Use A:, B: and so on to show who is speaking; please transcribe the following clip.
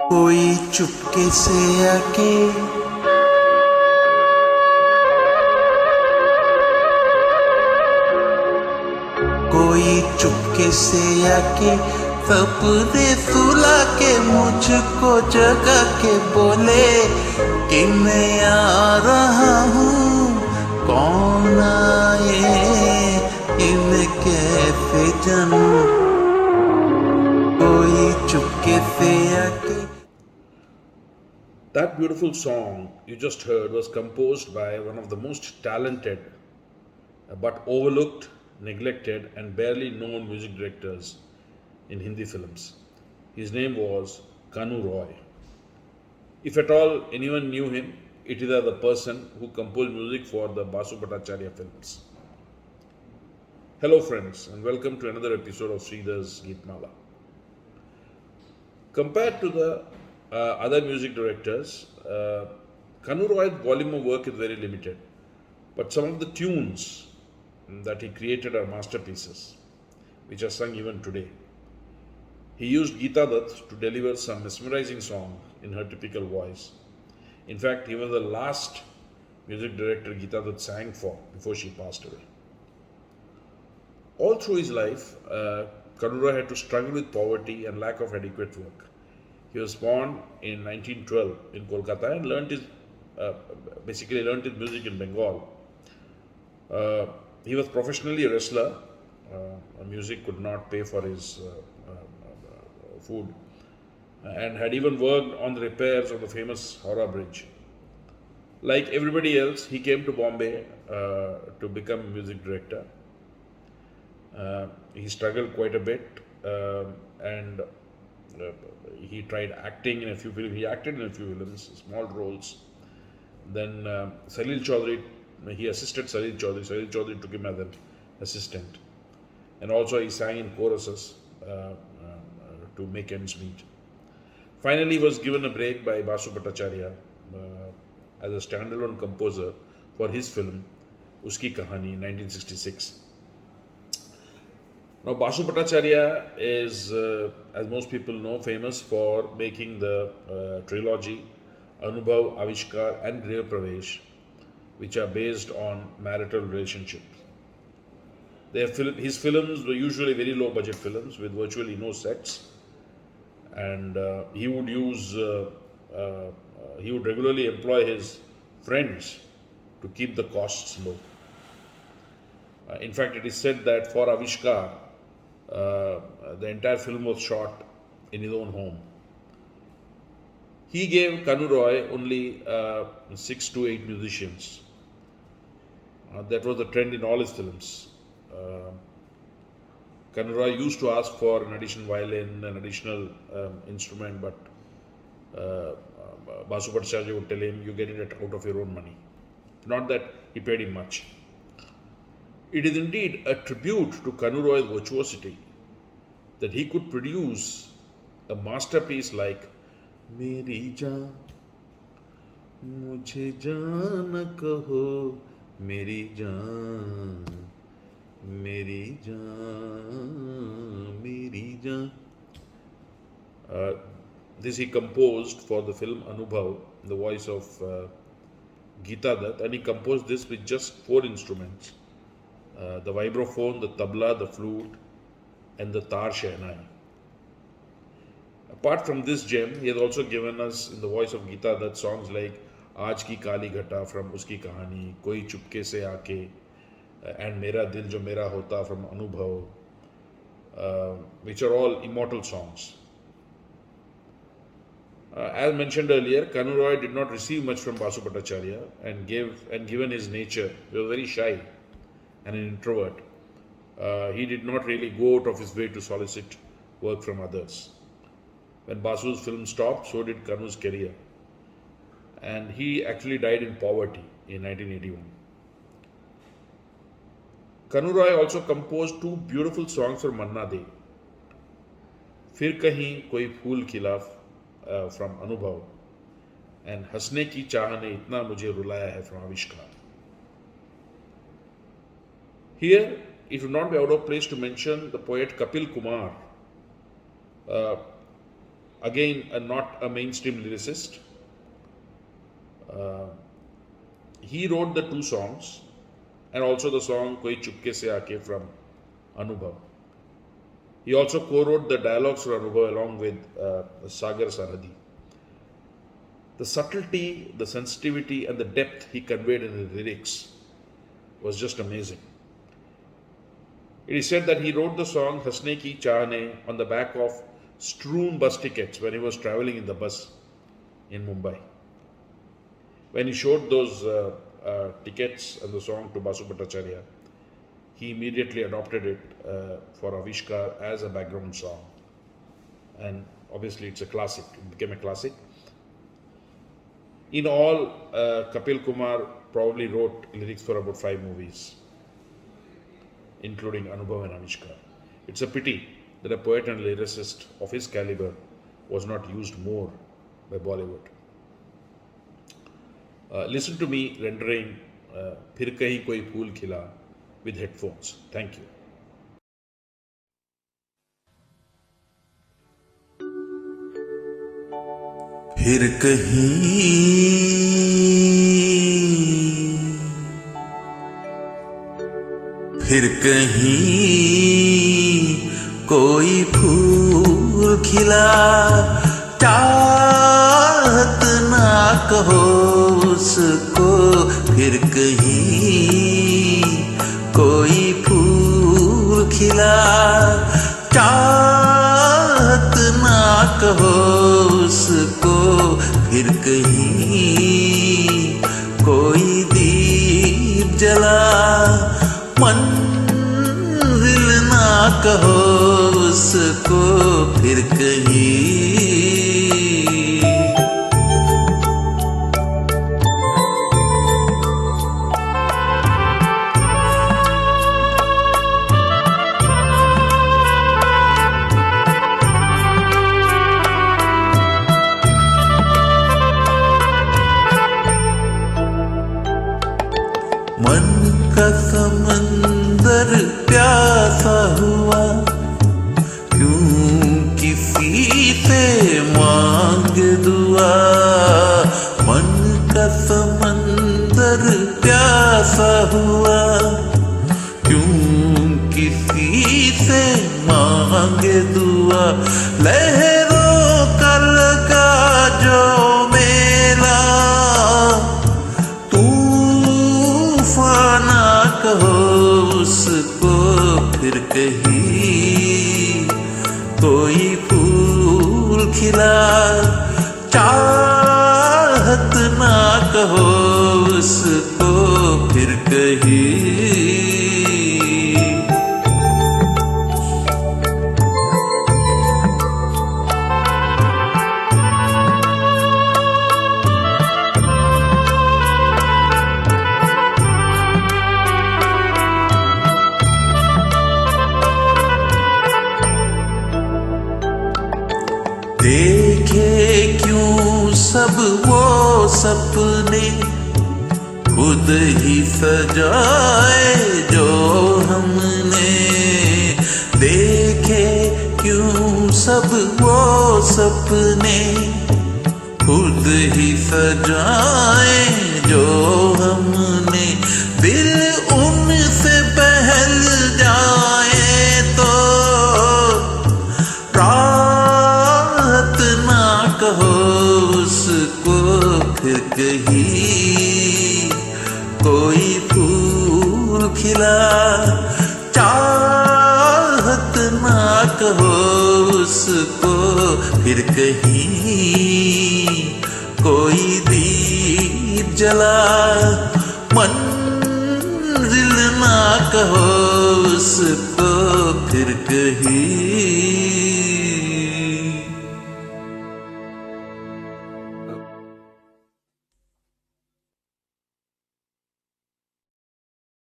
A: कोई चुपके से आके कोई चुपके से आके सपने सुला के मुझको जगा के बोले कि मैं आ रहा हूँ, कौन आए इन कैसे जानूं, कोई चुपके से आके.
B: That beautiful song you just heard was composed by one of the most talented but overlooked, neglected, and barely known music directors in Hindi films. His name was Kanu Roy. If at all anyone knew him, it is as the person who composed music for the Basu Bhattacharya films. Hello, friends, and welcome to another episode of Sridhar's Geetmala. Compared to the other music directors, Kanu Roy's volume of work is very limited, but some of the tunes that he created are masterpieces, which are sung even today. He used Geeta Dutt to deliver some mesmerizing song in her typical voice. In fact, he was the last music director Geeta Dutt sang for before she passed away. All through his life, Kanu Roy had to struggle with poverty and lack of adequate work. He was born in 1912 in Kolkata and basically learned his music in Bengal. He was professionally a wrestler. Music could not pay for his food, and had even worked on the repairs of the famous Howrah Bridge. Like everybody else, he came to Bombay to become a music director. He struggled quite a bit, and he tried acting in a few films. He acted in a few films, small roles. Then Salil Chaudhary, he assisted Salil Chaudhary. Salil Chaudhary took him as an assistant. And also he sang in choruses to make ends meet. Finally, he was given a break by Basu Bhattacharya as a standalone composer for his film Uski Kahani in 1966. Now, Basu Bhattacharya is, as most people know, famous for making the trilogy Anubhav, Avishkar and Griha Pravesh, which are based on marital relationships. His films were usually very low budget films with virtually no sets, and he would regularly employ his friends to keep the costs low. In fact, it is said that for Avishkar, the entire film was shot in his own home. He gave Kanu Roy only 6 to 8 musicians. That was the trend in all his films. Kanu Roy used to ask for an additional violin, an additional instrument, but Basu Bhattacharya would tell him, you get it out of your own money. Not that he paid him much. It is indeed a tribute to Kanu Roy's virtuosity that he could produce a masterpiece like Meri Jaan, Mujhe Jaan Kaho, Meri Jaan, Meri Jaan, Meri Jaan. This he composed for the film Anubhav, the voice of Geeta Dutt, and he composed this with just 4 instruments. The vibraphone, the tabla, the flute, and the tar shehnai. Apart from this gem, he has also given us, in the voice of Geeta Dutt, songs like Aaj Ki Kali Ghata from Uski Kahani, Koi Chupke Se Aake, and Mera Dil Jo Mera Hota from Anubhav, which are all immortal songs. As mentioned earlier, Kanu Roy did not receive much from Basu Bhattacharya, and given his nature, he was very shy and an introvert. He did not really go out of his way to solicit work from others. When Basu's film stopped, so did Kanu's career. And he actually died in poverty in 1981. Kanu Roy also composed 2 beautiful songs for Manna De. Phir Kahin Koi Phool Khila from Anubhav, and Hasne Ki Chaah Ne Itna Mujhe Rulaya Hai from Avishkar. Here, it would not be out of place to mention the poet Kapil Kumar, Again, not a mainstream lyricist. He wrote the two songs and also the song Koi Chupke Se Aake from Anubhav. He also co-wrote the dialogues for Anubhav along with Sagar Sarhadi. The subtlety, the sensitivity and the depth he conveyed in his lyrics was just amazing. It is said that he wrote the song Hasne Ki Chahne on the back of strewn bus tickets when he was traveling in the bus in Mumbai. When he showed those tickets and the song to Basu Bhattacharya, he immediately adopted it for Avishkar as a background song. And obviously it's a classic, it became a classic. In all, Kapil Kumar probably wrote lyrics for about 5 movies, including Anubhav and Avishkar. It's a pity that a poet and lyricist of his caliber was not used more by Bollywood. Listen to me rendering Phir Kahin Koi Phool Khila with headphones. Thank you.
A: फिर कहीं कोई फूल खिला चाहत ना कहो उसको फिर कहीं कोई फूल खिला चाहत ना कहो उसको फिर कहीं कोई दीप जला मंजिल ना कहो उसको फिर कहीं मन का समंदर प्यासा हुआ क्यों किसी से मांग दुआ मन का समंदर प्यासा हुआ क्यों किसी से मांग दुआ लहरों का लगा जो मेला तूफाना कहो उसको फिर कहीं कोई फूल खिला चाहत ना कहो उसको फिर कहीं देखे क्यों सब वो सपने खुद ही सजाए जो हमने देखे क्यों सब वो सपने खुद ही सजाए जो हमने दिल उनसे बहल जाए तो कहो उसको फिर कहीं कोई फूल खिला चाहत ना कहो उसको फिर कहीं कोई दीप जला मंजिल ना कहो उसको फिर कहीं